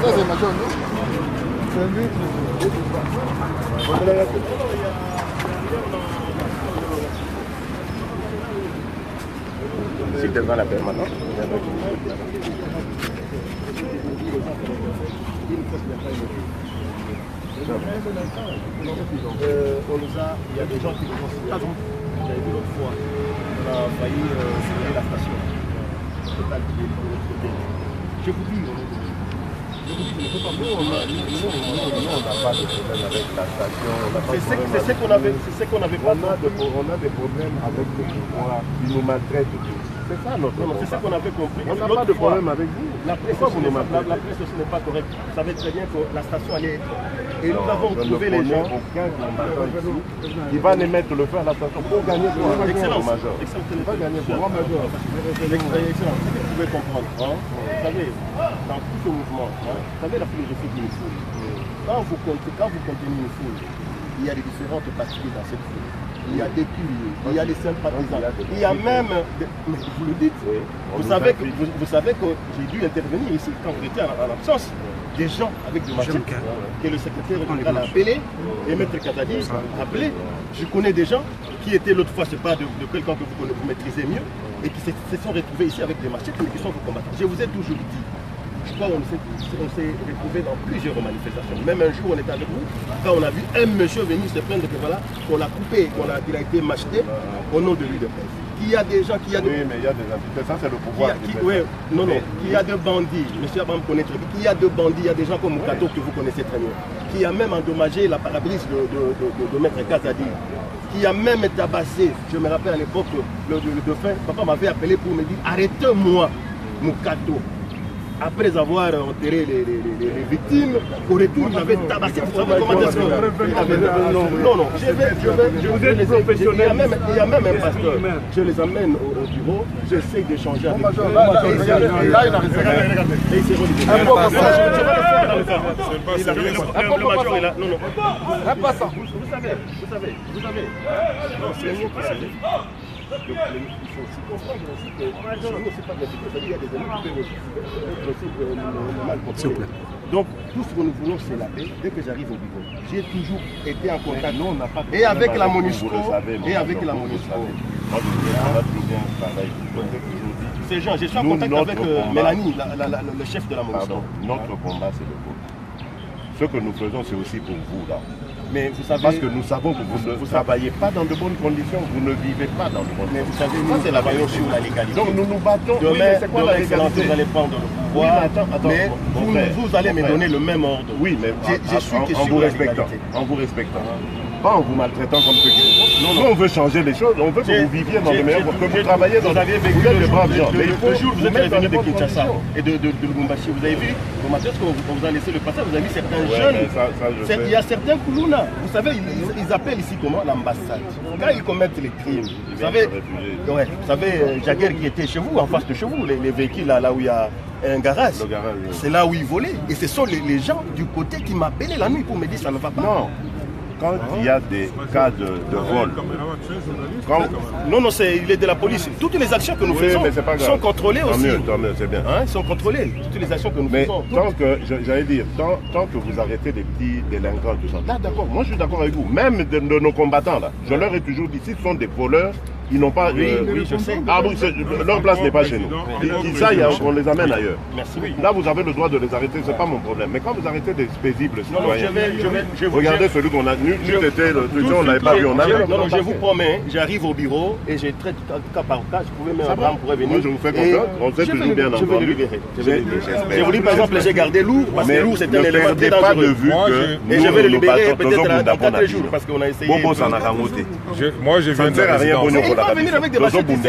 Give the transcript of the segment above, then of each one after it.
Ça c'est major, non? C'est un litre. C'est devant la permanence. On nous a, il y a des gens qui nous ont dit, j'avais vu l'autre fois, on a failli signer la station. Je vous dis, Nous, on n'a pas de problème avec la station. c'est ce qu'on avait pas. On a des problèmes avec le pouvoir qui nous maltraitent tous. C'est ça notre problème. C'est ce qu'on avait compris. On n'a pas de problème avec vous. La presse aussi n'est pas correcte. Vous savez très bien que la station allait être. Et nous avons trouvé les gens. Aucun combattant ici qui va les mettre le feu à la station pour gagner pour un Excellent. major. Excellent. Pas gagner pour un major. Excellent. Ce que vous pouvez comprendre. Vous savez, dans tout ce mouvement, vous savez la philosophie d'une foule. Quand vous contenez une foule, il y a des différentes parties dans cette foule. Il y a des curieux, il y a des sympathisants, il y a même, vous le dites, vous savez que j'ai dû intervenir ici quand vous étiez en absence. Des gens avec des machettes que le secrétaire général a appelé et Maître Kadadi a appelé. Je connais des gens qui étaient l'autre fois, je ne sais pas, de quelqu'un que vous maîtrisez mieux et qui se sont retrouvés ici avec des machettes mais qui sont vos combattants. Je vous ai toujours dit. Je crois qu'on s'est retrouvés dans plusieurs manifestations. Même un jour, on était avec vous, quand on a vu un monsieur venir se plaindre que voilà, qu'on l'a coupé, qu'il a été macheté au nom de lui de presse. Qu'il y a des gens qui... Oui, mais il y a des entités, ça c'est le pouvoir. Qu'il y a deux bandits, monsieur Abam connaît très bien, qu'il y a deux bandits, il y a des gens comme Mukato que vous connaissez très bien, qui a même endommagé la parabrise de Maître Kazadi, qui a même tabassé, je me rappelle à l'époque, le dauphin, papa m'avait appelé pour me dire arrêtez-moi, Mukato. Après avoir enterré les victimes, au retour, il avait tabassé. Vous savez comment est-ce que... Non, je vous ai professionnel. Il y a même un pasteur. Je les amène au bureau, j'essaie d'échanger avec eux. Là, il a raison. Et il s'est relié. Un passant. Vous savez. Non, c'est rien qui savait. Il faut aussi comprendre aussi que chez nous, c'est pas bien. Il y a des amis qui peuvent aussi mal comprendre. Donc, tout ce que nous voulons, c'est la paix. Dès que j'arrive au bureau, j'ai toujours été en contact. Nous, on n'a pas de et avec la MONUSCO. Et avec la MONUSCO. Moi, je toujours bien travailler. Ces gens, je suis en contact avec Mélanie, le chef de la MONUSCO. Pardon, notre combat, c'est le vôtre. Ce que nous faisons, c'est aussi pour vous, là. Mais vous savez, parce que nous savons que vous ne travaillez pas dans de bonnes conditions, vous ne vivez pas dans de bonnes conditions. Mais vous savez, ça c'est la violence sur la légalité. Donc nous nous battons. Demain, c'est quoi la légalité? vous allez prendre le pouvoir, mais vous allez me donner le même ordre. Oui, mais je suis en vous respectant. En vous respectant. Pas en vous maltraitant comme ceux qui vous font. Nous, on veut changer les choses, on veut que vous viviez dans les meilleurs, que vous travailliez dans des braves gens. Le jour où vous êtes revenu de Kinshasa et de Lubumbashi, vous avez vu, au matin, qu'on vous a laissé le passage, vous avez vu certains jeunes. Il y a certains Koulouna, vous savez, ils appellent ici comment? L'ambassade. Quand ils commettent les crimes, vous savez, Jagger qui était chez vous, en face de chez vous, les véhicules là où il y a un garage, c'est là où ils volaient. Et ce sont les gens du côté qui m'appelaient la nuit pour me dire ça ne va pas. Non. Quand il y a des cas de vol, non, il est de la police. Toutes les actions que nous faisons sont contrôlées aussi. Tant mieux, c'est bien. Sont contrôlées. Toutes les actions que nous faisons. Mais tant que, j'allais dire, tant que vous arrêtez les petits délinquants, tout ça, là d'accord, moi je suis d'accord avec vous. Même de nos combattants, là, je leur ai toujours dit, s'ils sont des voleurs, ils n'ont pas... Oui, je sais. Ah oui, leur place n'est pas chez nous. Ça, on les amène ailleurs. Merci. Là, vous avez le droit de les arrêter, c'est pas mon problème. Mais quand vous arrêtez des paisibles citoyens, regardez celui qu'on a nu, on l'avait pas vu, on avait... Non, je vous promets, j'arrive au bureau et j'ai traité cas par cas, je pouvais même Abraham pourrait venir. Moi, je vous fais confiance, on sait toujours bien entendu. Je vais le libérer. J'ai voulu, par exemple, j'ai gardé Lou, parce que Lou, c'était un élément très pas de dangereux. vue que et je vais le libérer peut-être dans 4 jours, parce qu'on a essayé... Bobo, ça n'a rien ôté. Moi, je viens de la résidence. Il va venir avec des machettes ici.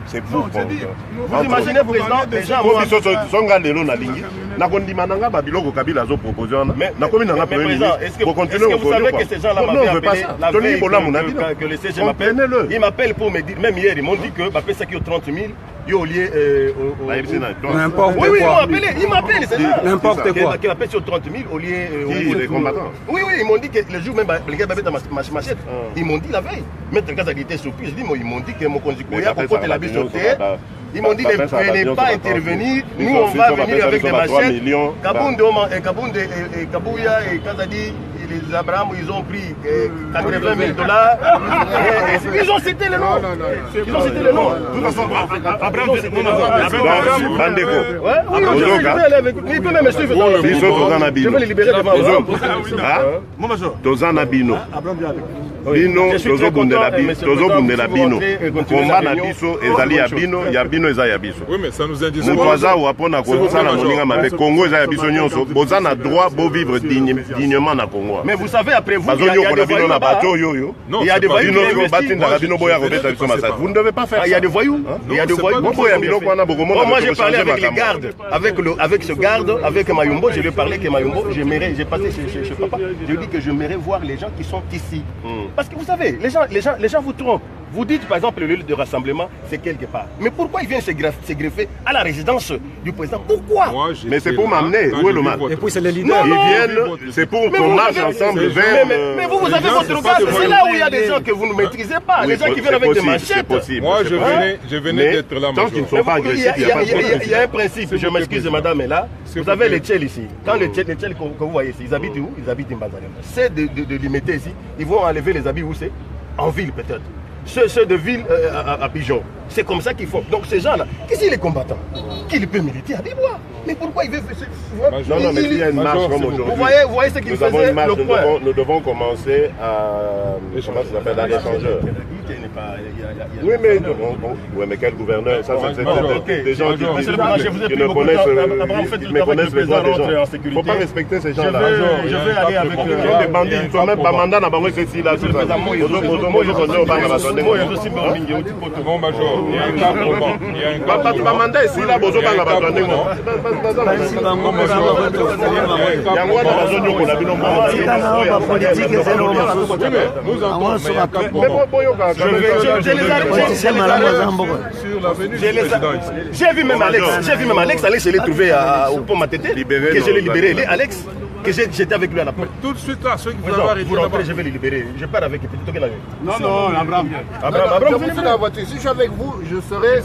C'est vous. Vous imaginez, président, les gens... Mais président, est-ce que vous savez que ces gens-là m'avaient appelé la veille que le CG m'appelle? Ils m'appellent pour me dire, même hier, ils m'ont dit que m'appelle ça qui est 30 000. Il au lieu n'importe quoi. Oui, ils m'appellent, c'est ça. N'importe quoi. Qui m'appelle sur 30 000 au lieu des combattants. Oui, ils m'ont dit que le jour même, les gars m'avaient machette. Ils m'ont dit la veille. Maître Kazadi était surpris. Ils m'ont dit que mon conducteur, pour porter la bise sur terre, Ils m'ont dit ne venez pas intervenir, nous on va venir avec des machettes. Kabound et Kabouya et Kazadi, les Abraham, ils ont pris 80 000 $. Ils ont cité le nom. Ils ont cité le nom. De toute façon, Abraham, Bandeko. Oui, il peut même suivre. Je vais les libérer devant vous. Tozana Bino. Bino, tozobundela Bino. Combat na biso, ezali ya Bino, ya Bino eza ya biso. Oui, mais ça nous indique. Motoaza ou apona kosala moninga mabe Congo eza ya biso nyonso. Bozana droit beau vivre dignement na Congo. Mais vous savez après vous, il y a des voyous là-bas. Il y a des voyous Vous ne devez pas faire ça. Il y a des voyous. Il y a des voyous. Moi j'ai parlé avec les gardes, avec ce garde, avec Mayumbo, je lui ai parlé que Mayumbo, j'ai passé chez papa, je lui ai dit que j'aimerais voir les gens qui sont ici. Parce que vous savez, les gens vous trompent. Vous dites par exemple le lieu de rassemblement, c'est quelque part. Mais pourquoi ils viennent se greffer à la résidence du président? Pourquoi? Mais c'est pour m'amener. Où est le mal? Et puis c'est les leaders. Ils viennent, c'est pour qu'on marche ensemble vers. Mais vous avez votre garde. C'est là où il y a des gens que vous ne maîtrisez pas. Les gens qui viennent avec des machettes. Moi je venais d'être là. Tant qu'ils ne sont pas agressifs, il y a un principe, je m'excuse madame est là. Vous avez les Tchèles ici. Quand les Tchèles que vous voyez ici, ils habitent où? Ils habitent en Bazalem. C'est de les mettre ici. Ils vont enlever les habits où c'est? En ville peut-être. Ceux de ville à Pigeon. C'est comme ça qu'ils font. Donc ces gens-là, qu'est-ce qu'ils les combattants? Qu'ils peuvent militer à Bibois. Mais pourquoi ils veulent faire ça? Non, mais il y a une marche comme aujourd'hui. Vous voyez ce qu'ils faisaient, le point. Nous devons commencer à... Comment ça s'appelle? À l'échangeur. Oui, mais quel gouverneur? Ça, c'est des gens qui ne connaissent les droits des gens. Il ne faut pas respecter ces gens-là. Je vais aller avec... Des bandits, ils sont même pas mandats dans le ceci là. Bon, Major, il y a un cas probant. Il y a un cas probant. Mandat ici là, bozo banga batone mo. J'ai vu même Alex aller se les trouver au pont Matete, que je l'ai libéré. Alex, que j'étais avec lui à la porte. Tout de suite là, ceux qui vous avez arrêté vous rentrez, je vais les libérer. Je pars avec plutôt que la nuit. Non, Abraham. Abraham, vous êtes dans la voiture. Si je suis avec vous, je serai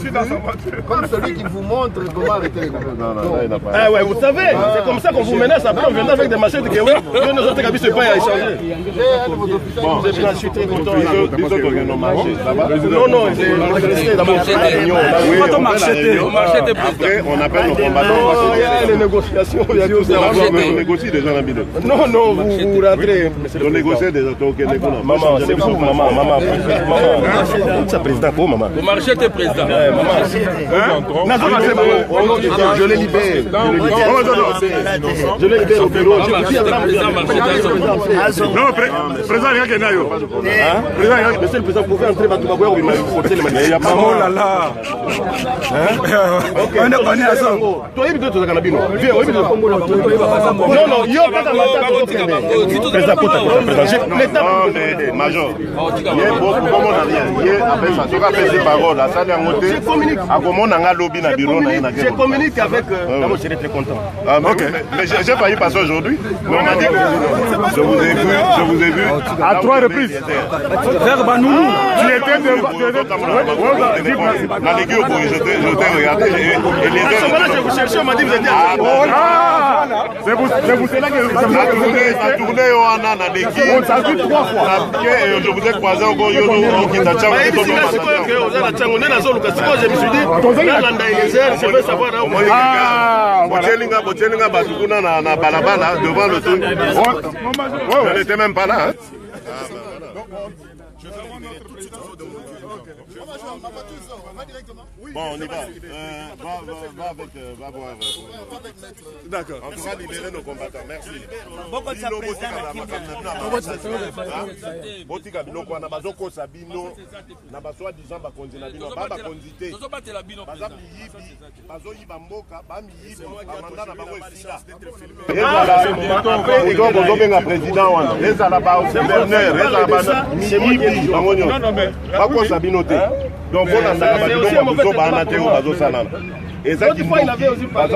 comme celui qui vous montre comment arrêter les gouverneurs. Ah ouais, vous savez, c'est comme ça qu'on vous menace. Après, on vient avec des machettes que oui, nous autres cabis, c'est pas à échanger. J'ai un de vos officiers. Je suis très content. Non, c'est resté d'abord. Après, on appelle nos combattants. Il y a les négociations, il y a tout ça. On négocie déjà. Non, vous rentrez. On négocie des autos. Maman, c'est vous, maman. C'est président pour maman. Vous marchez tes présidents. Je l'ai libéré. Je l'ai libéré au bureau. Non, président, il y a quelqu'un là. Monsieur le président, vous pouvez entrer dans tout le monde. Mais il n'y a pas. Oh là là. On est à ça. Toi, il y a des canabino. Viens, non, il y a pas de non, mais major. Il y a beaucoup de monde à rien. Il y a après ça. Tu vas faire des paroles. Ça vient monter. Je communique. À comment on a lobby dans le bureau. Je communique avec. D'abord, je serai très content. Mais j'ai failli passer aujourd'hui. On m'a dit que je vous ai vu. À 3 reprises. Vers Banounou. Tu étais dans les gueux, je t'ai regardé. À ce moment-là, je vous cherchais, on m'a dit vous étiez à c'est pour cela que ça tournait au Anna dans les gueux. On s'est vu 3 fois. Je vous ai croisé encore au Kintacha. Je me suis dit, je veux savoir. Bochelinga Batukuna na balabala devant le truc. Je n'étais même pas là. Bon, on y va. Va voir. D'accord. En tout cas, libérer nos combattants. Merci. Botika bino kwa na bazoko sabino na baswa disant ba konzina bino ba konzité. Baza miyibi, bazo yiba mboka, ba miyibi, amanda na bango esila. Ezala bozo benga président wana. Ezala ba gouverneur, ezala ba miyibi bango nyo. Ba ko sabino te. Donc on a ça ba bino ba bozo ba na te o bazo salana. Et ça qui il avait aussi parlé.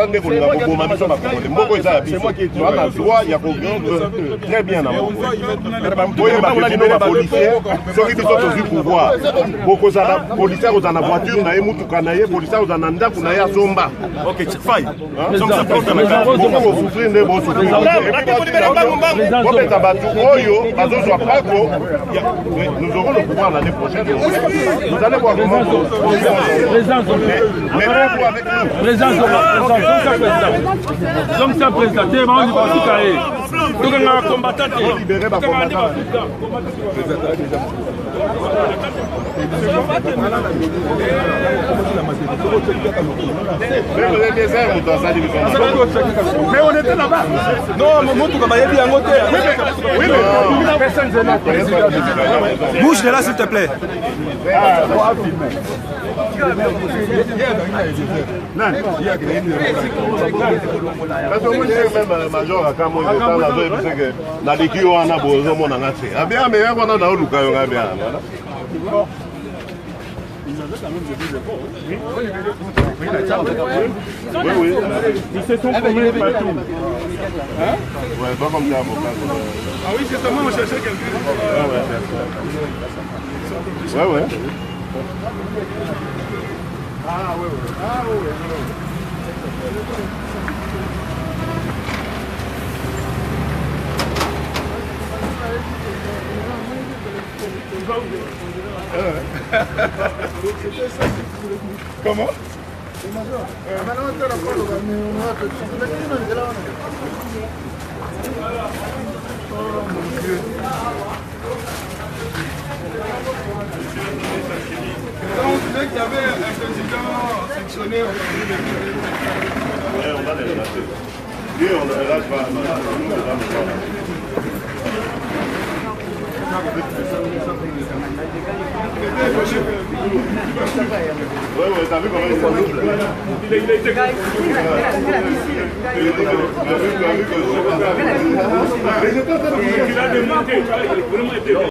c'est moi qui ai dit. On a le droit, il y a vivre très bien dans mon pays. Les policiers, ceux qui sont au pouvoir, beaucoup de policiers ont en voiture, ils ont les policiers ont en anda, ils ont somba. Ok, faille. Beaucoup vont souffrir, ils vont souffrir. Nous aurons le pouvoir l'année prochaine. Vous allez voir comment. Mais vous avec nous. Président, comme ça, président, tu es vraiment du cahier. Tu es un combattant. Libérer ma combattant. Mais on était là-bas. Non, mais moi, tu vas y aller. Oui, mais bouge de là, s'il te plaît. Major na leki wana bozomona nga te abia meya wana na oluka yo nga bien. Oui. Ils se sont promenés partout. Hein? Ouais, pas comme ça, avocat. Ah oui, c'est seulement on cherchait quelqu'un. Ouais. Ah oui. Comment? On disait qu'il y avait un président sectionné. On va les relater. Lui, on ne relâche pas. Ouais, t'as vu comment il s'est